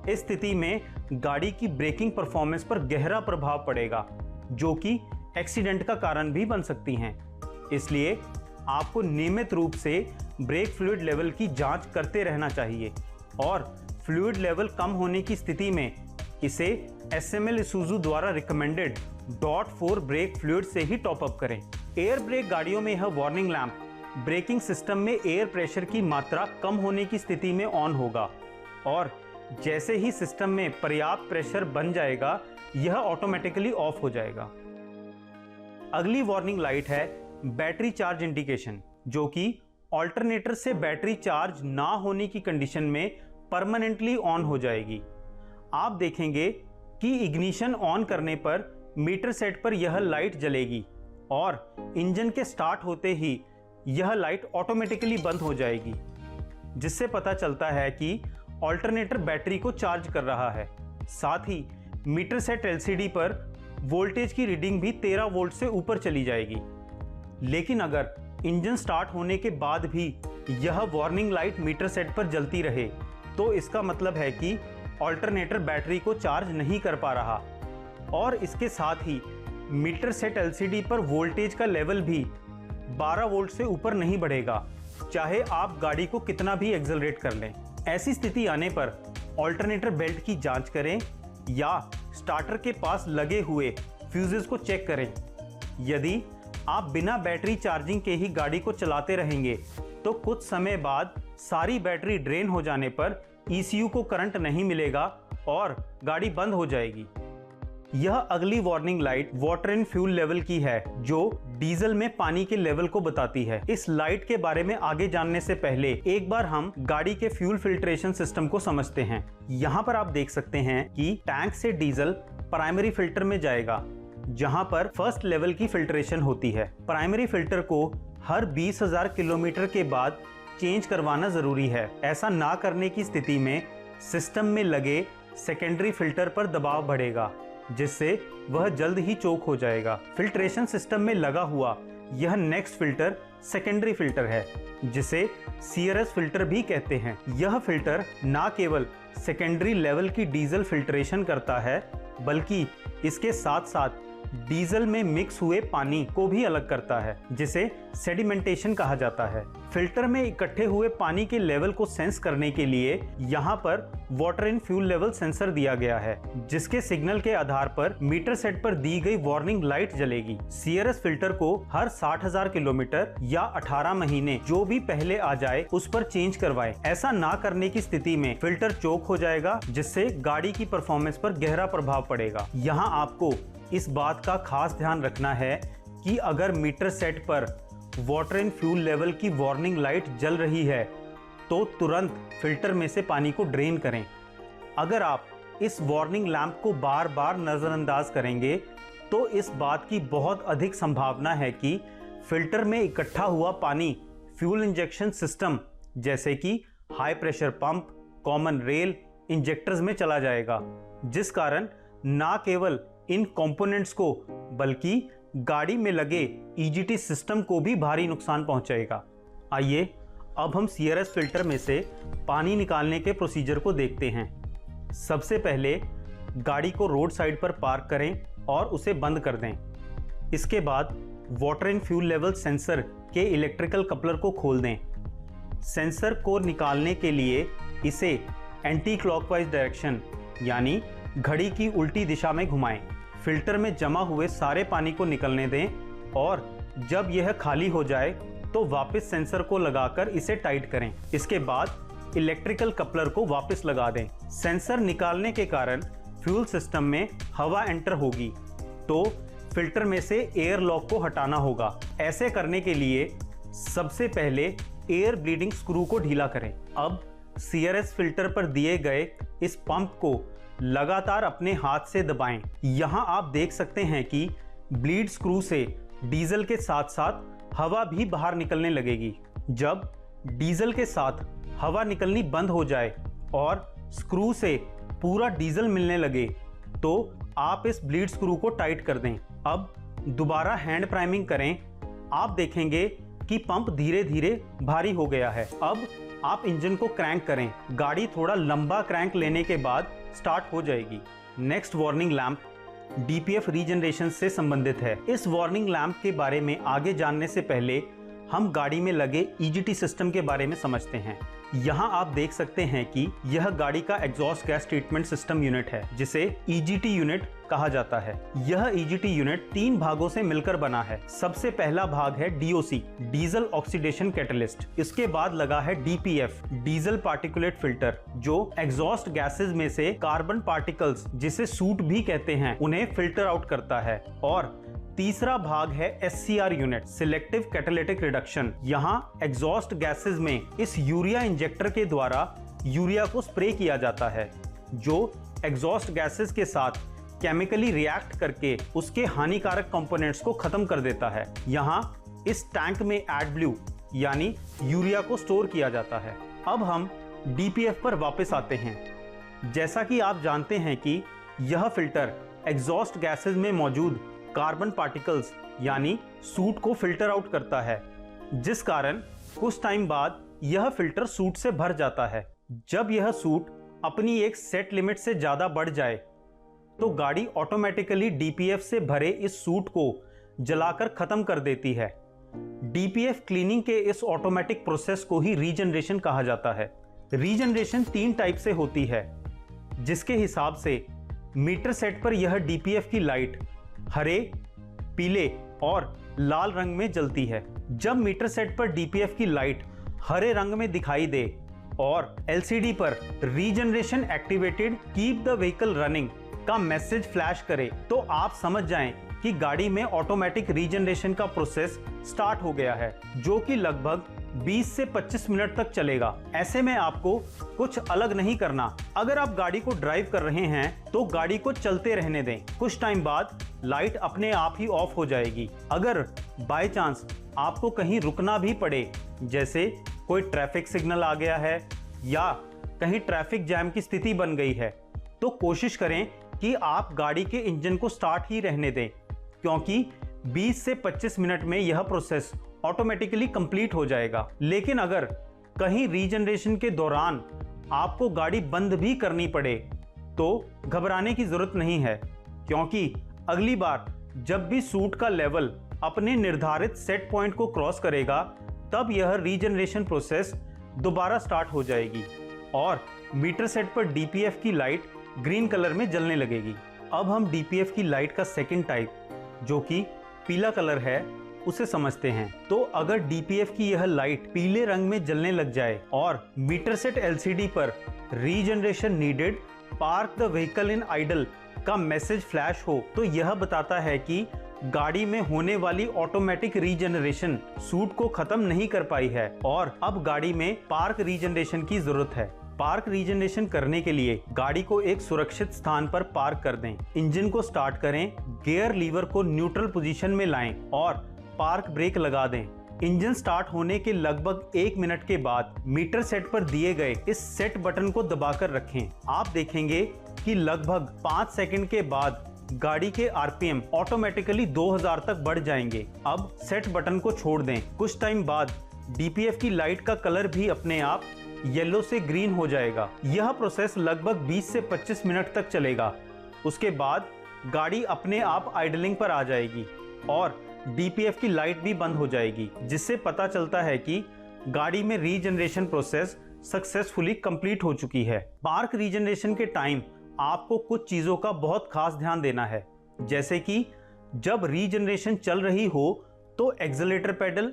इस स्थिति में गाड़ी की ब्रेकिंग परफॉर्मेंस पर गहरा प्रभाव पड़ेगा जो कि एक्सीडेंट का कारण भी बन सकती हैं। इसलिए आपको नियमित रूप से ब्रेक फ्लूइड लेवल की जांच करते रहना चाहिए और फ्लूइड लेवल कम होने की स्थिति में इसे SML Isuzu द्वारा रिकमेंडेड .4 ब्रेक फ्लूइड से ही टॉप अप करें। एयर ब्रेक गाड़ियों में यह वार्निंग लैंप ब्रेकिंग सिस्टम में एयर प्रेशर की मात्रा कम होने की स्थिति में ऑन होगा और जैसे ही सिस्टम में पर्याप्त प्रेशर बन जाएगा यह ऑटोमेटिकली ऑफ हो जाएगा। अगली वार्निंग लाइट है बैटरी चार्ज इंडिकेशन, जो कि ऑल्टरनेटर से बैटरी चार्ज ना होने की कंडीशन में परमानेंटली ऑन हो जाएगी। आप देखेंगे कि इग्निशन ऑन करने पर मीटर सेट पर यह लाइट जलेगी और इंजन के स्टार्ट होते ही यह लाइट ऑटोमेटिकली बंद हो जाएगी, जिससे पता चलता है कि ऑल्टरनेटर बैटरी को चार्ज कर रहा है। साथ ही मीटर सेट LCD पर वोल्टेज की रीडिंग भी 13 वोल्ट से ऊपर चली जाएगी। लेकिन अगर इंजन स्टार्ट होने के बाद भी यह वार्निंग लाइट मीटर सेट पर जलती रहे तो इसका मतलब है कि ऑल्टरनेटर बैटरी को चार्ज नहीं कर पा रहा और इसके साथ ही मीटर सेट LCD पर वोल्टेज का लेवल भी 12 वोल्ट से ऊपर नहीं बढ़ेगा, चाहे आप गाड़ी को कितना भी एक्सेलरेट कर लें। ऐसी स्थिति आने पर ऑल्टरनेटर बेल्ट की जांच करें या स्टार्टर के पास लगे हुए फ्यूजेस को चेक करें। यदि आप बिना बैटरी चार्जिंग के ही गाड़ी को चलाते रहेंगे तो कुछ समय बाद सारी बैटरी ड्रेन हो जाने पर ECU को करंट नहीं मिलेगा और गाड़ी बंद हो जाएगी। यह अगली warning light water and fuel level की है, जो डीजल में पानी के लेवल को बताती है। इस लाइट के बारे में आगे जानने से पहले एक बार हम गाड़ी के फ्यूल फिल्ट्रेशन सिस्टम को समझते हैं। यहाँ पर आप देख सकते हैं कि टैंक से डीजल प्राइमरी फिल्टर में जाएगा, जहाँ पर फर्स्ट लेवल की फिल्ट्रेशन होती है। प्राइमरी फिल्टर को हर 20,000 किलोमीटर के बाद चेंज करवाना जरूरी है। ऐसा ना करने की स्थिति में सिस्टम में लगे सेकेंडरी फिल्टर पर दबाव बढ़ेगा, जिससे वह जल्द ही चोक हो जाएगा। फिल्ट्रेशन सिस्टम में लगा हुआ यह नेक्स्ट फिल्टर सेकेंडरी फिल्टर है, जिसे CRS फिल्टर भी कहते हैं। यह फिल्टर ना केवल सेकेंडरी लेवल की डीजल फिल्ट्रेशन करता है, बल्कि इसके साथ साथ डीजल में मिक्स हुए पानी को भी अलग करता है, जिसे सेडिमेंटेशन कहा जाता है। फिल्टर में इकट्ठे हुए पानी के लेवल को सेंस करने के लिए यहाँ पर water and fuel level sensor दिया गया है, जिसके सिग्नल के आधार पर मीटर सेट पर दी गई वार्निंग लाइट जलेगी। CRS फिल्टर को हर 60,000 किलोमीटर या 18 महीने जो भी पहले आ जाए उस पर चेंज करवाएं। ऐसा ना करने की स्थिति में फिल्टर चोक हो जाएगा, जिससे गाड़ी की परफॉर्मेंस पर गहरा प्रभाव पड़ेगा। यहाँ आपको इस बात का खास ध्यान रखना है कि अगर मीटर सेट पर वाटर एंड फ्यूल लेवल की वार्निंग लाइट जल रही है तो तुरंत फिल्टर में से पानी को ड्रेन करें। अगर आप इस वार्निंग लैंप को बार बार नजरअंदाज करेंगे तो इस बात की बहुत अधिक संभावना है कि फिल्टर में इकट्ठा हुआ पानी फ्यूल इंजेक्शन सिस्टम जैसे कि high pressure pump, common rail injectors में चला जाएगा, जिस कारण ना केवल इन कंपोनेंट्स को बल्कि गाड़ी में लगे ईजीटी सिस्टम को भी भारी नुकसान पहुंचाएगा। आइए अब हम सीआरएस फिल्टर में से पानी निकालने के प्रोसीजर को देखते हैं। सबसे पहले गाड़ी को रोड साइड पर पार्क करें और उसे बंद कर दें। इसके बाद water and fuel level sensor के इलेक्ट्रिकल कपलर को खोल दें। सेंसर को निकालने के लिए इसे एंटी क्लॉकवाइज डायरेक्शन यानी घड़ी की उल्टी दिशा में घुमाएं। फिल्टर में जमा हुए सारे पानी को निकलने दें और जब यह खाली हो जाए तो वापस सेंसर को लगाकर इसे टाइट करें। इसके बाद इलेक्ट्रिकल कपलर को वापस लगा दें। सेंसर निकालने के कारण फ्यूल सिस्टम में हवा एंटर होगी, तो फिल्टर में से एयर लॉक को हटाना होगा। ऐसे करने के लिए सबसे पहले एयर ब्लीडिंग स्क्रू को ढीला करें। अब सीआरएस फिल्टर पर दिए गए इस पंप को लगातार अपने हाथ से दबाएं। यहां आप देख सकते हैं कि ब्लीड स्क्रू से डीजल के साथ साथ हवा भी बाहर निकलने लगेगी। जब डीजल के साथ हवा निकलनी बंद हो जाए और स्क्रू से पूरा डीजल मिलने लगे तो आप इस ब्लीड स्क्रू को टाइट कर दें। अब दोबारा हैंड प्राइमिंग करें। आप देखेंगे कि पंप धीरे धीरे भारी हो गया है। अब आप इंजन को क्रैंक करें। गाड़ी थोड़ा लंबा क्रैंक लेने के बाद स्टार्ट हो जाएगी। Next warning lamp DPF regeneration से संबंधित है। इस वार्निंग लैंप के बारे में आगे जानने से पहले हम गाड़ी में लगे ईजीटी सिस्टम के बारे में समझते हैं। यहाँ आप देख सकते हैं कि यह गाड़ी का exhaust gas treatment system unit है, जिसे ईजीटी यूनिट कहा जाता है। यह ईजीटी यूनिट 3 भागों से मिलकर बना है। सबसे पहला भाग है डीओसी, डीजल ऑक्सीडेशन कैटलिस्ट। इसके बाद लगा है डीपीएफ, डीजल पार्टिकुलेट फिल्टर, जो एग्जॉस्ट गैसेस में से कार्बन पार्टिकल्स, जिसे सूट भी कहते हैं, उन्हें फिल्टर आउट करता है। और तीसरा भाग है SCR unit, selective catalytic reduction. यहाँ एग्जॉस्ट गैसेस में इस यूरिया इंजेक्टर के द्वारा यूरिया को स्प्रे किया जाता है, जो एग्जॉस्ट गैसेस के साथ केमिकली रिएक्ट करके उसके हानिकारक कंपोनेंट्स को खत्म कर देता है। यहाँ इस टैंक में एडब्ल्यू यानी यूरिया को स्टोर किया जाता है। अब हम डीपीएफ पर वापस आते हैं। जैसा कि आप जानते हैं कि यह फिल्टर एग्जॉस्ट गैसेस में मौजूद कार्बन पार्टिकल्स यानी सूट को फिल्टर आउट करता है, जिस कारण कुछ टाइम बाद यह फिल्टर सूट से भर जाता है। जब यह सूट अपनी एक सेट लिमिट से ज्यादा बढ़ जाए तो गाड़ी ऑटोमेटिकली डीपीएफ से भरे इस सूट को जलाकर खत्म कर देती है। डीपीएफ क्लीनिंग के इस ऑटोमेटिक प्रोसेस को ही रीजनरेशन कहा जाता है। रीजनरेशन 3 टाइप से होती है, जिसके हिसाब से मीटर सेट पर यह डीपीएफ की लाइट हरे, पीले और लाल रंग में जलती है। जब मीटर सेट पर डीपीएफ की लाइट हरे रंग में दिखाई दे और एलसीडी पर regeneration activated keep the vehicle running का मैसेज फ्लैश करे, तो आप समझ जाएं कि गाड़ी में ऑटोमेटिक रीजनरेशन का प्रोसेस स्टार्ट हो गया है, जो कि लगभग 20 से 25 मिनट तक चलेगा। ऐसे में आपको कुछ अलग नहीं करना। अगर आप गाड़ी को ड्राइव कर रहे हैं तो गाड़ी को चलते रहने दें। कुछ टाइम बाद लाइट अपने आप ही ऑफ हो जाएगी। अगर बाय चांस आपको कहीं रुकना भी पड़े, जैसे कोई ट्रैफिक सिग्नल आ गया है या कहीं ट्रैफिक जैम की स्थिति बन गई है, तो कोशिश करें कि आप गाड़ी के इंजन को स्टार्ट ही रहने दें, क्योंकि 20 से 25 मिनट में यह प्रोसेस ऑटोमेटिकली कंप्लीट हो जाएगा। लेकिन अगर कहीं रीजनरेशन के दौरान आपको गाड़ी बंद भी करनी पड़े तो घबराने की जरूरत नहीं है, क्योंकि अगली बार जब भी सूट का लेवल अपने निर्धारित सेट पॉइंट को क्रॉस करेगा, तब यह रीजनरेशन प्रोसेस दोबारा स्टार्ट हो जाएगी और मीटर सेट पर डीपीएफ की लाइट ग्रीन कलर में जलने लगेगी। अब हम डीपीएफ की लाइट का सेकंड टाइप, जो कि पीला कलर है, उसे समझते हैं। तो अगर डीपीएफ की यह लाइट पीले रंग में जलने लग जाए और मीटर सेट एलसीडी पर regeneration needed, park the vehicle in idle का मैसेज फ्लैश हो, तो यह बताता है कि गाड़ी में होने वाली ऑटोमेटिक रीजनरेशन सूट को खत्म नहीं कर पाई है और अब गाड़ी में पार्क रीजनरेशन की जरूरत है। पार्क रीजनरेशन करने के लिए गाड़ी को एक सुरक्षित स्थान पर पार्क कर दें। इंजन को स्टार्ट करें, गियर लीवर को न्यूट्रल पोजीशन में लाएं और पार्क ब्रेक लगा दें। इंजन स्टार्ट होने के लगभग 1 मिनट के बाद मीटर सेट पर दिए गए इस सेट बटन को दबाकर रखें। आप देखेंगे कि लगभग 5 सेकंड के बाद गाड़ी के आरपीएम ऑटोमेटिकली 2000 तक बढ़ जाएंगे। अब सेट बटन को छोड़ दें। कुछ टाइम बाद डीपीएफ की लाइट का कलर भी अपने आप येलो से ग्रीन हो जाएगा। यह प्रोसेस लगभग 20 से 25 मिनट तक चलेगा। उसके बाद गाड़ी अपने आप आइडलिंग पर आ जाएगी और डीपीएफ की लाइट भी बंद हो जाएगी, जिससे पता चलता है कि गाड़ी में रीजनरेशन प्रोसेस सक्सेसफुली कंप्लीट हो चुकी है। पार्क रीजनरेशन के टाइम आपको कुछ चीजों का बहुत खास ध्यान देना है, जैसे कि जब रीजनरेशन चल रही हो तो एक्सेलेरेटर पेडल,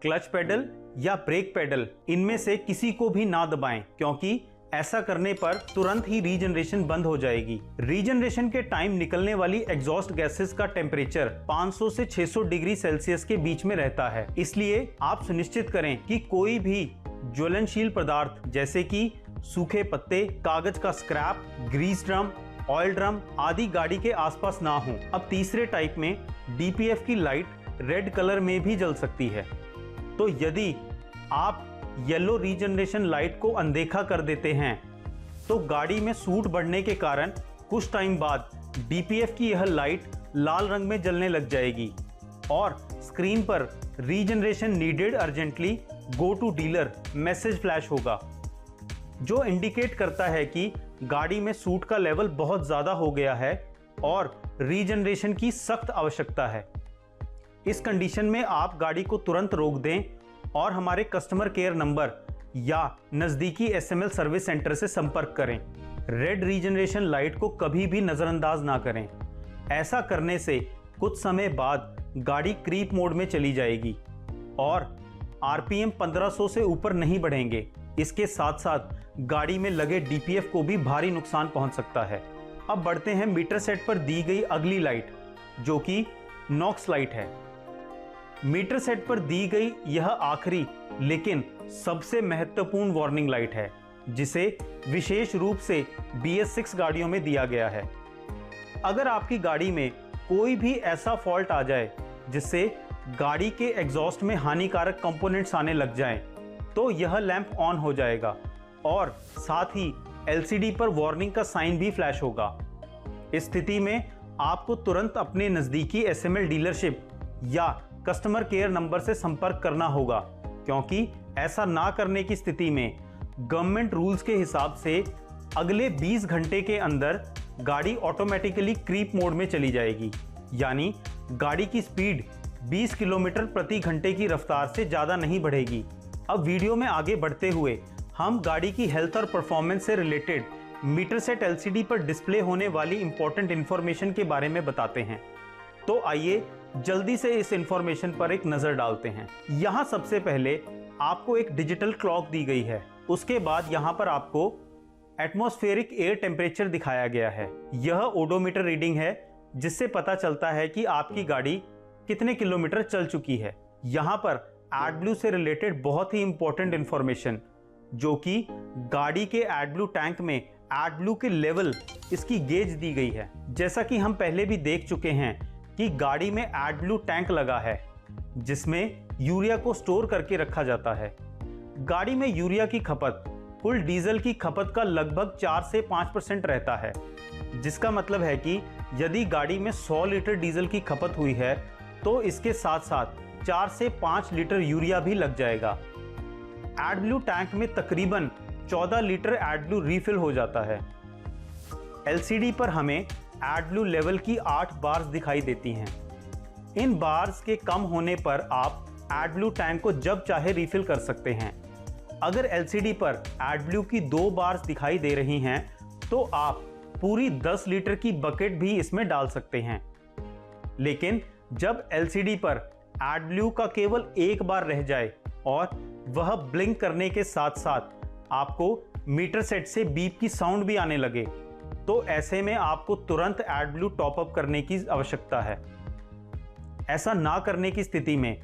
क्लच पेडल या ब्रेक पेडल इनमें से किसी को भी ना दबाएं, क्योंकि ऐसा करने पर तुरंत ही रीजनरेशन बंद हो जाएगी। रीजनरेशन के टाइम निकलने वाली एग्जॉस्ट गैसेस का टेम्परेचर 500 से 600 डिग्री सेल्सियस के बीच में रहता है। इसलिए आप सुनिश्चित करें कि कोई भी ज्वलनशील पदार्थ जैसे कि सूखे पत्ते, कागज का scrap, grease drum, oil drum आदि गाड़ी के आसपास ना हो। अब तीसरे टाइप में डीपीएफ की लाइट रेड कलर में भी जल सकती है। तो यदि आप येलो रीजनरेशन लाइट को अनदेखा कर देते हैं तो गाड़ी में सूट बढ़ने के कारण कुछ टाइम बाद डीपीएफ की यह लाइट लाल रंग में जलने लग जाएगी और स्क्रीन पर regeneration needed urgently go to dealer message flash होगा, जो इंडिकेट करता है कि गाड़ी में सूट का लेवल बहुत ज्यादा हो गया है और रीजनरेशन की सख्त आवश्यकता है। इस कंडीशन में आप गाड़ी को तुरंत रोक दें और हमारे कस्टमर केयर नंबर या नज़दीकी एसएमएल सर्विस सेंटर से संपर्क करें। रेड रीजनरेशन लाइट को कभी भी नज़रअंदाज ना करें। ऐसा करने से कुछ समय बाद गाड़ी क्रीप मोड में चली जाएगी और आरपीएम 1500 से ऊपर नहीं बढ़ेंगे। इसके साथ साथ गाड़ी में लगे डीपीएफ को भी भारी नुकसान पहुंच सकता है। अब बढ़ते हैं मीटर सेट पर दी गई अगली लाइट, जो कि नॉक्स लाइट है। मीटर सेट पर दी गई यह आखिरी लेकिन सबसे महत्वपूर्ण वार्निंग लाइट है, जिसे विशेष रूप से BS6 गाड़ियों में दिया गया है। अगर आपकी गाड़ी में कोई भी ऐसा फॉल्ट आ जाए जिससे गाड़ी के एग्जॉस्ट में हानिकारक कंपोनेंट्स आने लग जाएं, तो यह लैंप ऑन हो जाएगा और साथ ही LCD पर वार्निंग का साइन भी फ्लैश होगा। इस स्थिति में आपको तुरंत अपने नज़दीकी SML डीलरशिप या कस्टमर केयर नंबर से संपर्क करना होगा, क्योंकि ऐसा ना करने की स्थिति में गवर्नमेंट रूल्स के हिसाब से अगले 20 घंटे के अंदर गाड़ी ऑटोमेटिकली क्रीप मोड में चली जाएगी, यानी गाड़ी की स्पीड 20 किलोमीटर प्रति घंटे की रफ्तार से ज़्यादा नहीं बढ़ेगी। अब वीडियो में आगे बढ़ते हुए हम गाड़ी की हेल्थ और परफॉर्मेंस से रिलेटेड मीटर सेट LCD पर डिस्प्ले होने वाली इंपॉर्टेंट इंफॉर्मेशन के बारे में बताते हैं। तो आइए जल्दी से इस इंफॉर्मेशन पर एक नजर डालते हैं। यहाँ सबसे पहले आपको एक डिजिटल क्लॉक दी गई है। उसके बाद यहाँ पर आपको एटमॉस्फेरिक एयर टेम्परेचर दिखाया गया है। यह ओडोमीटर रीडिंग है, जिससे पता चलता है कि आपकी गाड़ी कितने किलोमीटर चल चुकी है। यहाँ पर एडब्लू से रिलेटेड बहुत ही इंपॉर्टेंट इंफॉर्मेशन, जो कि गाड़ी के एडब्लू टैंक में एडब्लू के लेवल इसकी गेज दी गई है। जैसा कि हम पहले भी देख चुके हैं कि गाड़ी में एडब्लू टैंक लगा है, जिसमें यूरिया को स्टोर करके रखा जाता है। गाड़ी में यूरिया की खपत कुल डीजल की खपत का लगभग 4 से 5% रहता है, जिसका मतलब है कि यदि गाड़ी में 100 लीटर डीजल की खपत हुई है तो इसके साथ साथ 4 से 5 लीटर यूरिया भी लग जाएगा। एडब्लू टैंक में तकरीबन 14 लीटर एडब्लू रिफिल हो जाता है। LCD पर हमें एडब्लू लेवल की 8 बार्स दिखाई देती हैं। इन बार्स के कम होने पर आप एडब्लू टैंक को जब चाहे रिफिल कर सकते हैं। अगर LCD पर एडब्लू की 2 बार्स दिखाई दे रही हैं तो आप पूरी 10 लीटर की बकेट भी इसमें डाल सकते हैं। लेकिन जब LCD पर एडब्लू का केवल 1 बार रह जाए और वह ब्लिंक करने के साथ साथ आपको मीटर सेट से बीप की साउंड भी आने लगे, तो ऐसे में आपको तुरंत एडब्लू टॉप अप करने की आवश्यकता है। ऐसा ना करने की स्थिति में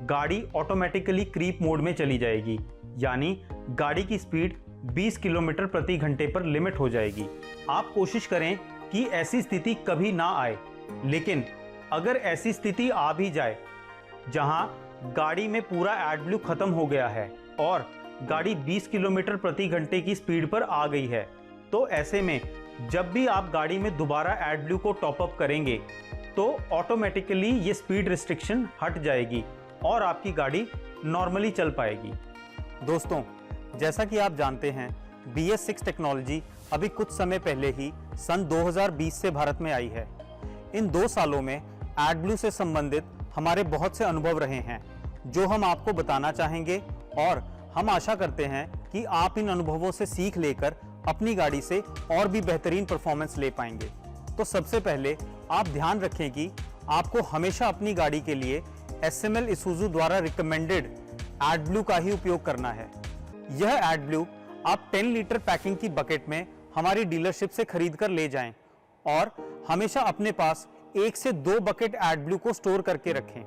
गाड़ी ऑटोमेटिकली क्रीप मोड में चली जाएगी, यानी गाड़ी की स्पीड 20 किलोमीटर प्रति घंटे पर लिमिट हो जाएगी। आप कोशिश करें कि ऐसी स्थिति कभी ना आए, लेकिन अगर ऐसी स्थिति आ भी जाए जहां गाड़ी में पूरा एडब्ल्यू खत्म हो गया है और गाड़ी 20 किलोमीटर प्रति घंटे की स्पीड पर आ गई है, तो ऐसे में जब भी आप गाड़ी में दोबारा एडब्ल्यू को टॉप अप करेंगे तो ऑटोमेटिकली ये स्पीड रिस्ट्रिक्शन हट जाएगी और आपकी गाड़ी नॉर्मली चल पाएगी। दोस्तों, जैसा कि आप जानते हैं, BS6 टेक्नोलॉजी अभी कुछ समय पहले ही सन 2020 से भारत में आई है। इन 2 सालों में एडब्ल्यू से संबंधित हमारे बहुत से अनुभव रहे हैं जो हम आपको बताना चाहेंगे और हम आशा करते हैं कि आप इन अनुभवों से सीख लेकर अपनी गाड़ी से और भी बेहतरीन परफॉर्मेंस ले पाएंगे। तो सबसे पहले आप ध्यान रखें कि आपको हमेशा अपनी गाड़ी के लिए SML Isuzu द्वारा रिकमेंडेड एडब्ल्यू का ही उपयोग करना है। यह एडब्ल्यू आप 10 लीटर पैकिंग की बकेट में हमारी डीलरशिप से खरीद कर ले जाएं और हमेशा अपने पास 1 से 2 बकेट एडब्ल्यू को स्टोर करके रखें।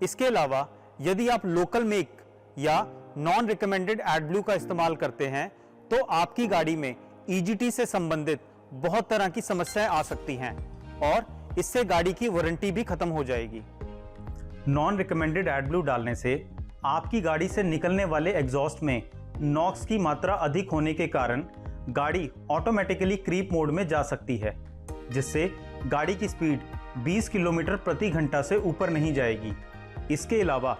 इसके अलावा यदि आप लोकल मेक या नॉन रिकमेंडेड एडब्ल्यू का इस्तेमाल करते हैं तो आपकी गाड़ी में EGT से संबंधित बहुत तरह की समस्याएं आ सकती हैं और इससे गाड़ी की वारंटी भी खत्म हो जाएगी। नॉन रिकमेंडेड एडब्ल्यू डालने से आपकी गाड़ी से निकलने वाले एग्जॉस्ट में नॉक्स की मात्रा अधिक होने के कारण गाड़ी ऑटोमेटिकली क्रीप मोड में जा सकती है, जिससे गाड़ी की स्पीड 20 किलोमीटर प्रति घंटा से ऊपर नहीं जाएगी। इसके अलावा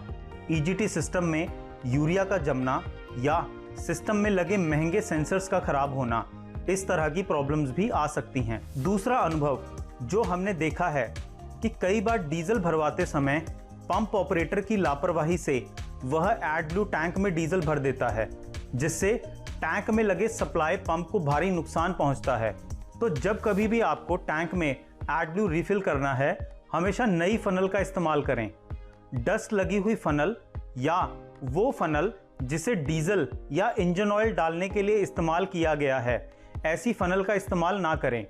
EGT सिस्टम में यूरिया का जमना या सिस्टम में लगे महंगे सेंसर्स का खराब होना, इस तरह की प्रॉब्लम्स भी आ सकती हैं। दूसरा अनुभव जो हमने देखा है कि कई बार डीजल भरवाते समय पंप ऑपरेटर की लापरवाही से वह एडब्ल्यू टैंक में डीजल भर देता है, जिससे टैंक में लगे सप्लाई पंप को भारी नुकसान पहुंचता है। तो जब कभी भी आपको टैंक में एडब्ल्यू रिफिल करना है, हमेशा नई फनल का इस्तेमाल करें। डस्ट लगी हुई फनल या वो फनल जिसे डीजल या इंजन ऑयल डालने के लिए इस्तेमाल किया गया है, ऐसी फनल का इस्तेमाल ना करें।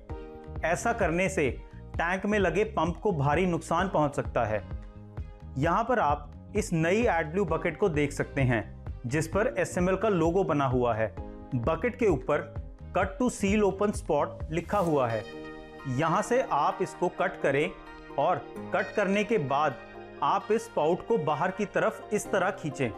ऐसा करने से टैंक में लगे पंप को भारी नुकसान पहुंच सकता है। यहाँ पर आप इस नई एडब्ल्यू बकेट को देख सकते हैं जिस पर SML का लोगो बना हुआ है। बकेट के ऊपर cut to seal open spot लिखा हुआ है। यहाँ से आप इसको कट करें और कट करने के बाद आप इस स्पाउट को बाहर की तरफ इस तरह खींचें।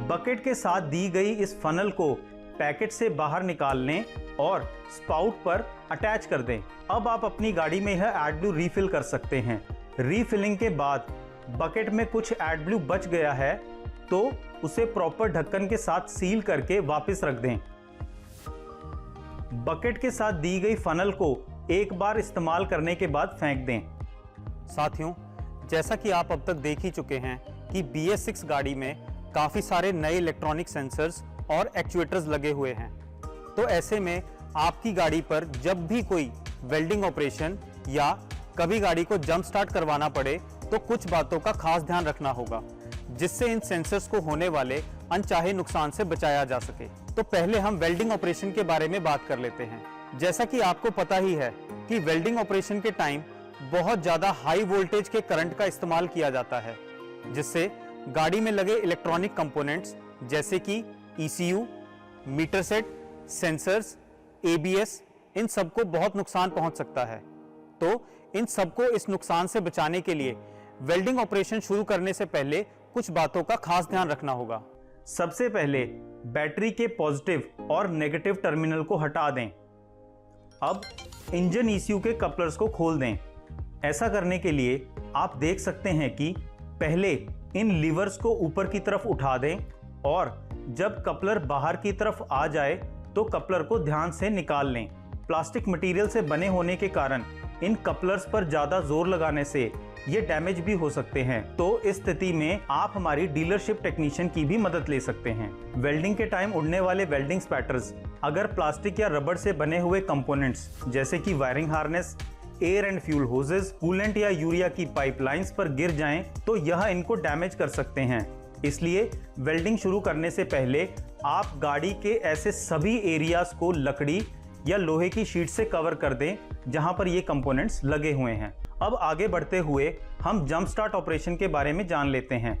बकेट के साथ दी गई इस फनल को पैकेट से बाहर निकाल लें और स्पाउट पर अटैच कर दें। अब आप अपनी गाड़ी में यह एडब्ल्यू रिफिल कर सकते हैं। रीफिलिंग के बाद बकेट में कुछ एडब्ल्यू बच गया है तो उसे प्रॉपर ढक्कन के साथ सील करके वापस रख दें। बकेट के साथ दी गई फनल को एक बार इस्तेमाल करने के बाद फेंक दें। साथियों, जैसा कि आप अब तक देख ही चुके हैं कि BS6 गाड़ी में काफ़ी सारे नए इलेक्ट्रॉनिक सेंसर्स और एक्चुएटर्स लगे हुए हैं। तो ऐसे में आपकी गाड़ी पर जब भी कोई वेल्डिंग ऑपरेशन या कभी गाड़ी को जंप स्टार्ट करवाना पड़े तो कुछ बातों का खास ध्यान रखना होगा, जिससे इन सेंसर्स को होने वाले अनचाहे नुकसान से बचाया जा सके। तो पहले हम वेल्डिंग ऑपरेशन के बारे में बात कर लेते हैं। जैसा कि आपको पता ही है कि वेल्डिंग ऑपरेशन के टाइम बहुत ज़्यादा हाई वोल्टेज के करंट का इस्तेमाल किया जाता है, जिससे गाड़ी में लगे इलेक्ट्रॉनिक कंपोनेंट्स जैसे कि ECU, meter set, sensors, ABS, इन सबको बहुत नुकसान पहुंच सकता है। तो इन सबको इस नुकसान से बचाने के लिए वेल्डिंग ऑपरेशन शुरू करने से पहले कुछ बातों का खास ध्यान रखना होगा। सबसे पहले बैटरी के पॉजिटिव और नेगेटिव टर्मिनल को हटा दें। अब इंजन ECU के कपलर्स को खोल दें। ऐसा करने के लिए आप देख सकते हैं कि पहले इन लीवर्स को ऊपर की तरफ उठा दें और जब कपलर बाहर की तरफ आ जाए तो कपलर को ध्यान से निकाल लें। प्लास्टिक मटेरियल से बने होने के कारण इन कपलर्स पर ज़्यादा जोर लगाने से ये डैमेज भी हो सकते हैं। तो इस स्थिति में आप हमारी डीलरशिप टेक्नीशियन की भी मदद ले सकते हैं। वेल्डिंग के टाइम उड़ने वाले वेल्डिंग स्पैटर्स अगर प्लास्टिक या रबड़ से बने हुए कंपोनेंट्स जैसे कि wiring harness, air and fuel hoses, coolant या यूरिया की पाइपलाइंस पर गिर जाएं तो यह इनको डैमेज कर सकते हैं। इसलिए वेल्डिंग शुरू करने से पहले आप गाड़ी के ऐसे सभी एरियाज को लकड़ी या लोहे की शीट से कवर कर दें जहां पर ये कंपोनेंट्स लगे हुए हैं। अब आगे बढ़ते हुए हम जंप स्टार्ट ऑपरेशन के बारे में जान लेते हैं।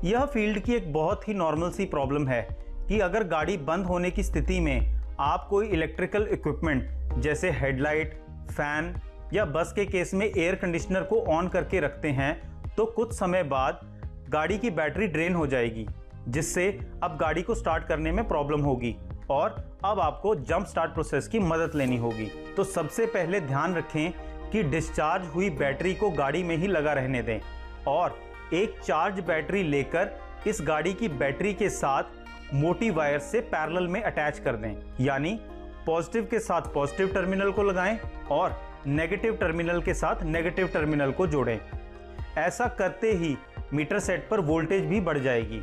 यह फील्ड की एक बहुत ही नॉर्मल सी प्रॉब्लम है कि अगर गाड़ी बंद होने की स्थिति में आप कोई इलेक्ट्रिकल इक्विपमेंट जैसे हेडलाइट, फैन या बस के केस में एयर कंडीशनर को ऑन करके रखते हैं तो कुछ समय बाद गाड़ी की बैटरी ड्रेन हो जाएगी, जिससे अब गाड़ी को स्टार्ट करने में प्रॉब्लम होगी और अब आपको जंप स्टार्ट प्रोसेस की मदद लेनी होगी। तो सबसे पहले ध्यान रखें कि डिस्चार्ज हुई बैटरी को गाड़ी में ही लगा रहने दें और एक चार्ज बैटरी लेकर इस गाड़ी की बैटरी के साथ मोटी वायर से पैरेलल में अटैच कर दें, यानी पॉजिटिव के साथ पॉजिटिव टर्मिनल को लगाएं और नेगेटिव टर्मिनल के साथ नेगेटिव टर्मिनल को जोड़ें। ऐसा करते ही मीटर सेट पर वोल्टेज भी बढ़ जाएगी।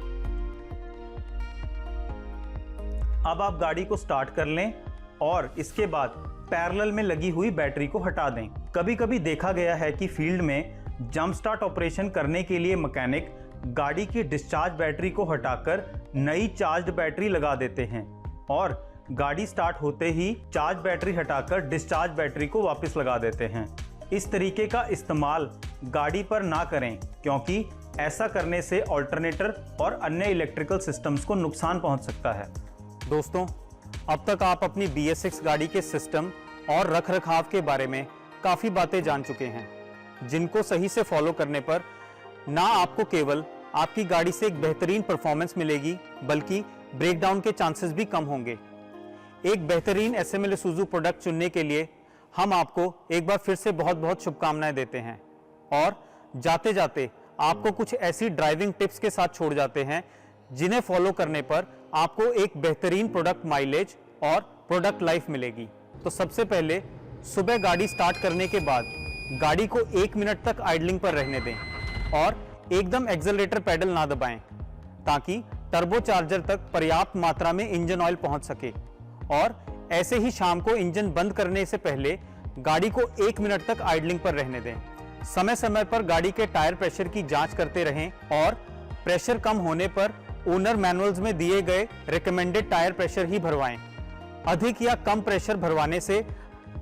अब आप गाड़ी को स्टार्ट कर लें और इसके बाद पैरेलल में लगी हुई बैटरी को हटा दें। कभी कभी देखा गया है कि फील्ड में जंप स्टार्ट ऑपरेशन करने के लिए मैकेनिक गाड़ी की डिस्चार्ज बैटरी को हटाकर नई चार्ज बैटरी लगा देते हैं और गाड़ी स्टार्ट होते ही चार्ज बैटरी हटाकर डिस्चार्ज बैटरी को वापस लगा देते हैं। इस तरीके का इस्तेमाल गाड़ी पर ना करें, क्योंकि ऐसा करने से अल्टरनेटर और अन्य इलेक्ट्रिकल सिस्टम्स को नुकसान पहुंच सकता है। दोस्तों, अब तक आप अपनी BS6 गाड़ी के सिस्टम और रखरखाव के बारे में काफ़ी बातें जान चुके हैं, जिनको सही से फॉलो करने पर ना आपको केवल आपकी गाड़ी से एक बेहतरीन परफॉर्मेंस मिलेगी, बल्कि ब्रेकडाउन के चांसेस भी कम होंगे। एक बेहतरीन SML Isuzu प्रोडक्ट चुनने के लिए हम आपको एक बार फिर से बहुत बहुत शुभकामनाएं देते हैं और जाते जाते आपको कुछ ऐसी ड्राइविंग टिप्स के साथ छोड़ जाते हैं जिन्हें फॉलो करने पर आपको एक बेहतरीन प्रोडक्ट माइलेज और प्रोडक्ट लाइफ मिलेगी। तो सबसे पहले सुबह गाड़ी स्टार्ट करने के बाद गाड़ी को 1 मिनट तक आइडलिंग पर रहने दें और एकदम एक्सेलरेटर पेडल ना दबाएं, ताकि टर्बो चार्जर तक पर्याप्त मात्रा में इंजन ऑयल पहुंच सके। और ऐसे ही शाम को इंजन बंद करने से पहले गाड़ी को 1 मिनट तक आइडलिंग पर रहने दें। समय समय पर गाड़ी के टायर प्रेशर की जांच करते रहें और प्रेशर कम होने पर ओनर मैनुअल्स में दिए गए रिकमेंडेड टायर प्रेशर ही भरवाएं। अधिक या कम प्रेशर भरवाने से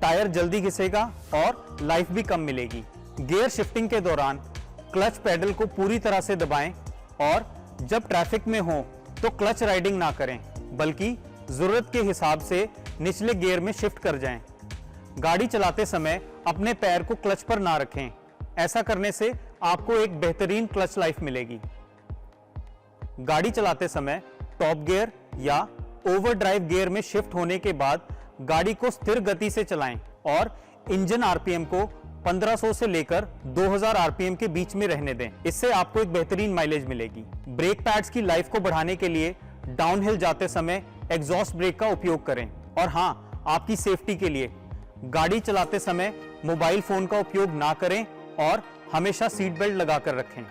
टायर जल्दी घिसेगा और लाइफ भी कम मिलेगी। गियर शिफ्टिंग के दौरान क्लच पेडल को पूरी तरह से दबाएं और जब ट्रैफिक में हो तो क्लच राइडिंग ना करें, बल्कि जरूरत के हिसाब से निचले गियर में शिफ्ट कर जाएं। गाड़ी चलाते समय अपने पैर को क्लच पर ना रखें, ऐसा करने से आपको एक बेहतरीन क्लच लाइफ मिलेगी। गाड़ी चलाते समय टॉप गियर या ओवरड्राइव गियर में शिफ्ट होने के बाद गाड़ी को स्थिर गति से चलाएं और इंजन आरपीएम को 1500 से लेकर 2000 आरपीएम के बीच में रहने दें। इससे आपको एक बेहतरीन माइलेज मिलेगी। ब्रेक पैड्स की लाइफ को बढ़ाने के लिए डाउनहिल जाते समय एग्जॉस्ट ब्रेक का उपयोग करें। और हाँ, आपकी सेफ्टी के लिए गाड़ी चलाते समय मोबाइल फोन का उपयोग ना करें और हमेशा सीट बेल्ट लगाकर रखें।